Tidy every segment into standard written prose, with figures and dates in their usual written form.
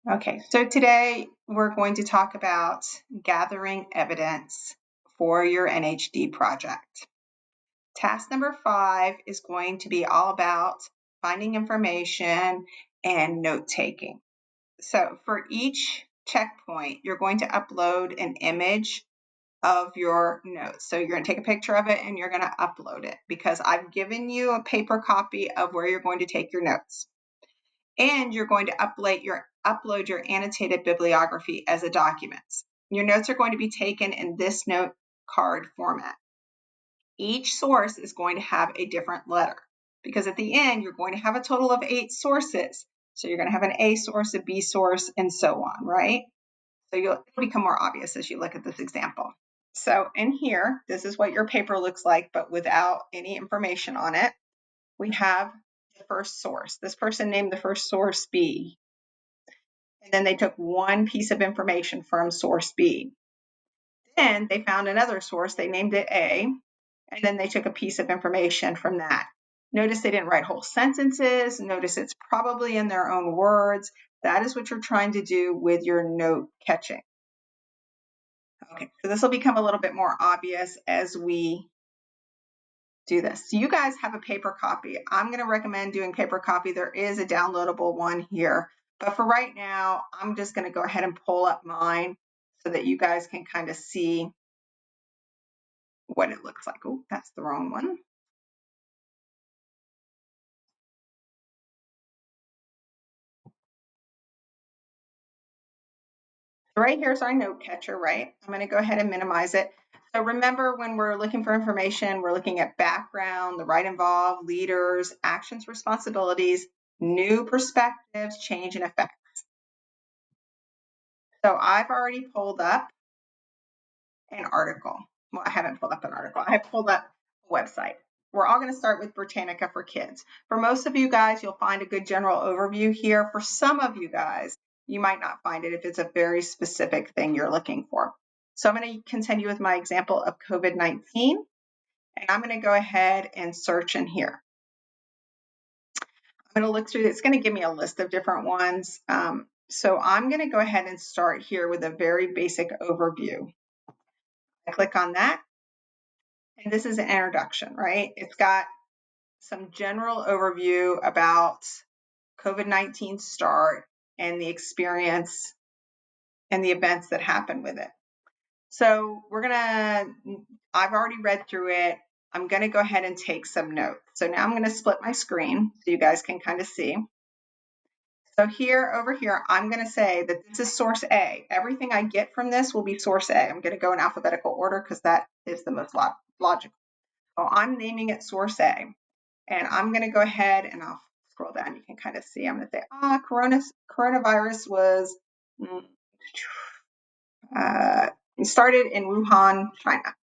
Okay, so today we're going to talk about gathering evidence for your NHD project. Task number 5 is going to be all about finding information and note taking. So for each checkpoint, you're going to upload an image of your notes. So you're going to take a picture of it and you're going to upload it because I've given you a paper copy of where you're going to take your notes. And you're going to upload your annotated bibliography as a document. Your notes are going to be taken in this note card format. Each source is going to have a different letter because at the end, you're going to have a total of 8 sources. So you're going to have an A source, a B source, and so on, right? So it'll become more obvious as you look at this example. So in here, this is what your paper looks like, but without any information on it. We have the first source. This person named the first source B. And then they took one piece of information from source B. Then they found another source, they named it A, and then they took a piece of information from that. Notice they didn't write whole sentences. Notice it's probably in their own words. That is what you're trying to do with your note catching. Okay, so this will become a little bit more obvious as we do this. So you guys have a paper copy. I'm going to recommend doing paper copy. There is a downloadable one here. But for right now, I'm just going to go ahead and pull up mine so that you guys can kind of see what it looks like. Oh, that's the wrong one. So right here is our note catcher, right? I'm going to go ahead and minimize it. So remember, when we're looking for information, we're looking at background, the right involved, leaders, actions, responsibilities, new perspectives, change, and effects. So I've already pulled up an article. Well, I haven't pulled up an article. I have pulled up a website. We're all going to start with Britannica for Kids. For most of you guys, you'll find a good general overview here. For some of you guys, you might not find it if it's a very specific thing you're looking for. So I'm going to continue with my example of COVID-19, and I'm going to go ahead and search in here. I'm going to look through, it's going to give me a list of different ones. So I'm going to go ahead and start here with a very basic overview. I click on that. And this is an introduction, right? It's got some general overview about COVID-19 start and the experience and the events that happen with it. So I've already read through it. I'm going to go ahead and take some notes. So now I'm going to split my screen so you guys can kind of see. So over here, I'm going to say that this is source A. Everything I get from this will be source A. I'm going to go in alphabetical order because that is the most logical. So I'm naming it source A. And I'm going to go ahead and I'll scroll down. You can kind of see. I'm going to say, coronavirus was started in Wuhan, China.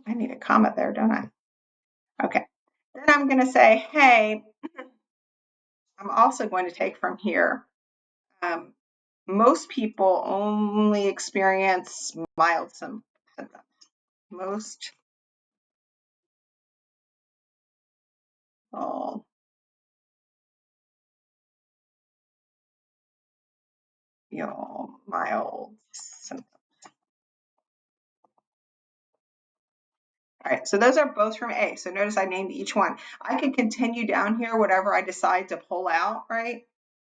I need a comma there, don't I? Okay. Then I'm going to say, hey, I'm also going to take from here. Most people only experience mild symptoms. Most feel mild symptoms. All right, so those are both from A. So notice I named each one. I can continue down here, whatever I decide to pull out, right?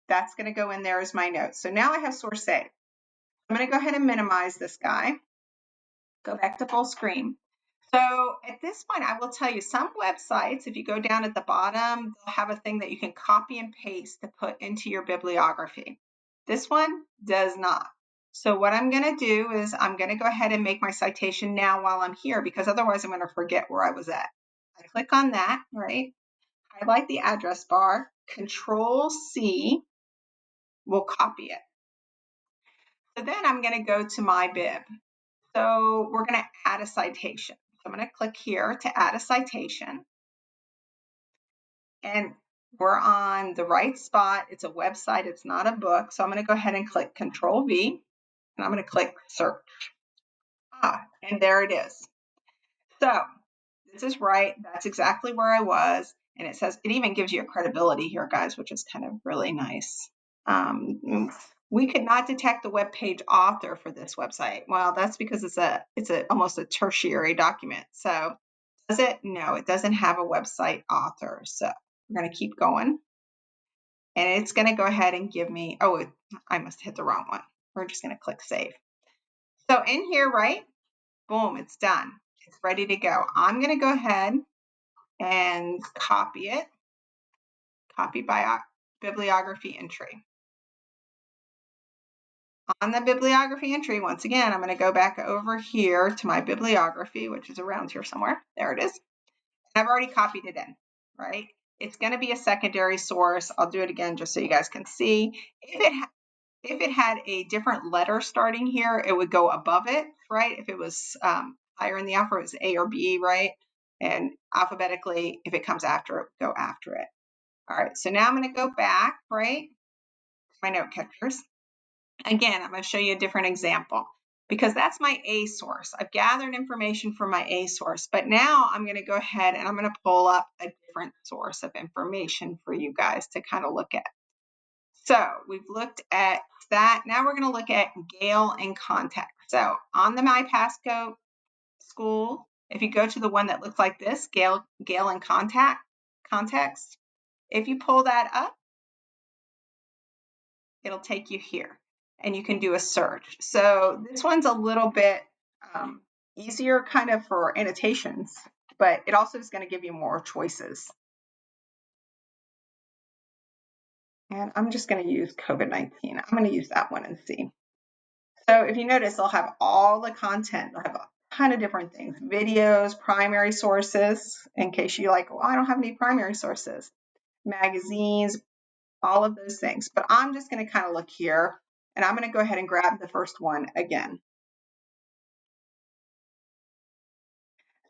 That's going to go in there as my notes. So now I have source A. I'm going to go ahead and minimize this guy. Go back to full screen. So at this point, I will tell you some websites, if you go down at the bottom, they'll have a thing that you can copy and paste to put into your bibliography. This one does not. So what I'm going to do is I'm going to go ahead and make my citation now while I'm here, because otherwise I'm going to forget where I was at. I click on that, right? Highlight the address bar, Control C will copy it. So then I'm going to go to my bib. So we're going to add a citation. So I'm going to click here to add a citation. And we're on the right spot. It's a website. It's not a book. So I'm going to go ahead and click Control V. And I'm going to click search. And there it is. So this is right. That's exactly where I was. And it says, it even gives you a credibility here, guys, which is kind of really nice. We could not detect the web page author for this website. Well, that's because it's almost a tertiary document. So does it? No, it doesn't have a website author. So we're going to keep going. And it's going to go ahead and give me, I must hit the wrong one. We're just going to click save. So in here, right? Boom, it's done. It's ready to go. I'm going to go ahead and copy it. Copy by bibliography entry. On the bibliography entry, once again, I'm going to go back over here to my bibliography, which is around here somewhere. There it is. I've already copied it in, right? It's going to be a secondary source. I'll do it again just so you guys can see. If it had a different letter starting here, it would go above it, right? If it was higher in the alphabet, it was A or B, right? And alphabetically, if it comes after it, go after it. All right, so now I'm going to go back, right, to my note catchers. Again, I'm going to show you a different example because that's my A source. I've gathered information from my A source, but now I'm going to go ahead and I'm going to pull up a different source of information for you guys to kind of look at. So we've looked at that. Now we're going to look at Gale in context. So on the My Passcode school, if you go to the one that looks like this, Gale in context, if you pull that up, it'll take you here and you can do a search. So this one's a little bit easier kind of for annotations, but it also is going to give you more choices. And I'm just going to use COVID-19. I'm going to use that one and see. So if you notice, they'll have all the content. They'll have a ton of different things, videos, primary sources, in case you like, well, I don't have any primary sources, magazines, all of those things. But I'm just going to kind of look here, and I'm going to go ahead and grab the first one again.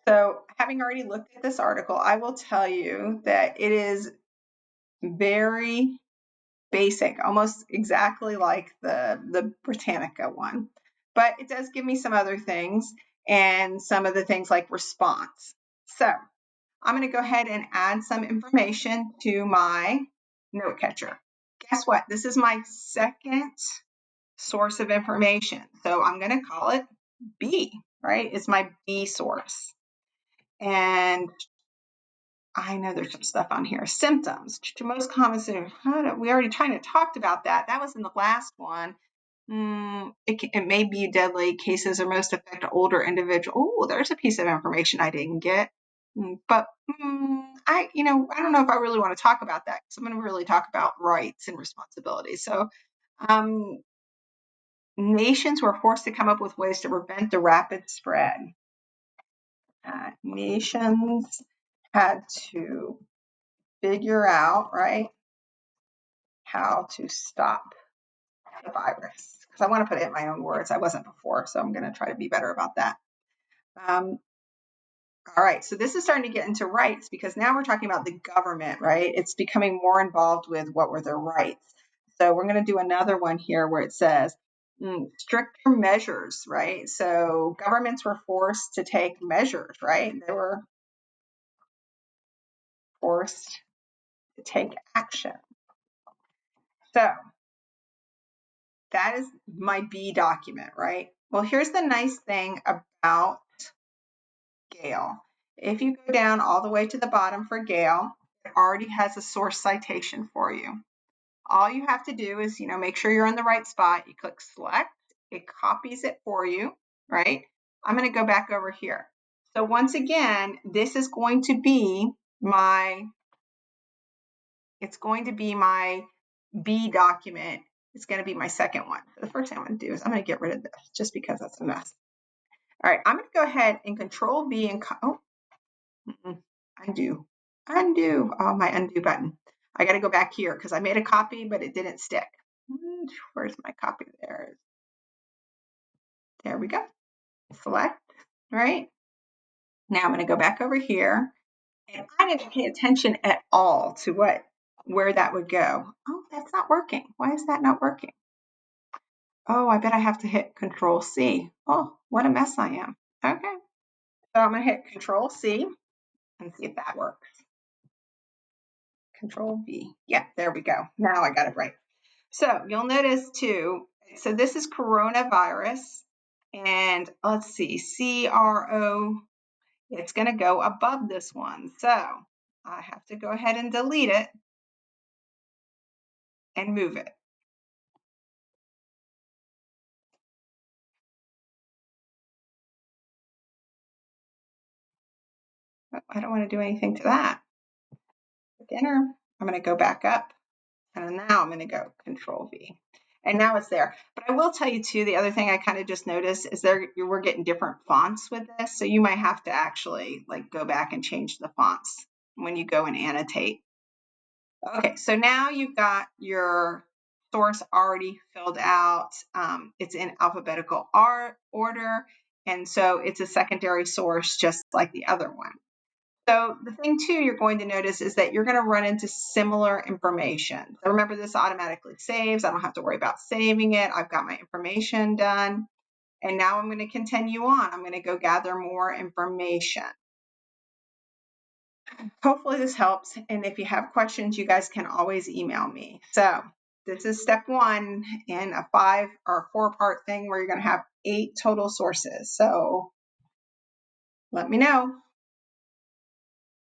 So having already looked at this article, I will tell you that it is very basic, almost exactly like the Britannica one. But it does give me some other things and some of the things like response. So I'm going to go ahead and add some information to my note catcher. Guess what? This is my second source of information. So I'm going to call it B, right? It's my B source. And I know there's some stuff on here. Symptoms. To most common symptoms. We already kind of talked about that. That was in the last one. It may be deadly. Cases are most affect older individuals. Oh, there's a piece of information I didn't get. But I don't know if I really want to talk about that because I'm going to really talk about rights and responsibilities. So nations were forced to come up with ways to prevent the rapid spread. Nations had to figure out, right, how to stop the virus. Because I want to put it in my own words. I wasn't before, so I'm going to try to be better about that. All right, so this is starting to get into rights because now we're talking about the government, right? It's becoming more involved with what were their rights. So we're going to do another one here where it says stricter measures, right? So governments were forced to take measures, right? They were forced to take action. So that is my B document, right? Well, here's the nice thing about Gale. If you go down all the way to the bottom for Gale, it already has a source citation for you. All you have to do is, make sure you're in the right spot. You click select, it copies it for you, right? I'm going to go back over here. So once again, this is going to be my B document. It's going to be my second one. So the first thing I'm going to do is I'm going to get rid of this just because that's a mess. All right, I'm going to go ahead and Control V and undo. Oh, my undo button. I got to go back here because I made a copy, but it didn't stick. Where's my copy? There we go. Select, right? Now I'm going to go back over here, and I didn't pay attention at all to where that would go. Oh, that's not working. Why is that not working? Oh, I bet I have to hit Control C. Oh, what a mess I am. Okay. So I'm going to hit Control C. and see if that works. Control V. Yep, there we go. Now I got it right. So you'll notice too, so this is coronavirus, and let's see, CRO, it's going to go above this one. So I have to go ahead and delete it and move it. I don't want to do anything to that. Enter. I'm going to go back up, and now I'm going to go Control V. And now it's there. But I will tell you too, the other thing I kind of just noticed is we're getting different fonts with this. So you might have to actually like go back and change the fonts when you go and annotate. Okay, so now you've got your source already filled out. It's in alphabetical order. And so it's a secondary source just like the other one. So the thing too you're going to notice is that you're going to run into similar information. So remember, this automatically saves. I don't have to worry about saving it. I've got my information done. And now I'm going to continue on. I'm going to go gather more information. Hopefully this helps. And if you have questions, you guys can always email me. So this is step one in a 5 or 4-part thing where you're going to have 8 total sources. So let me know.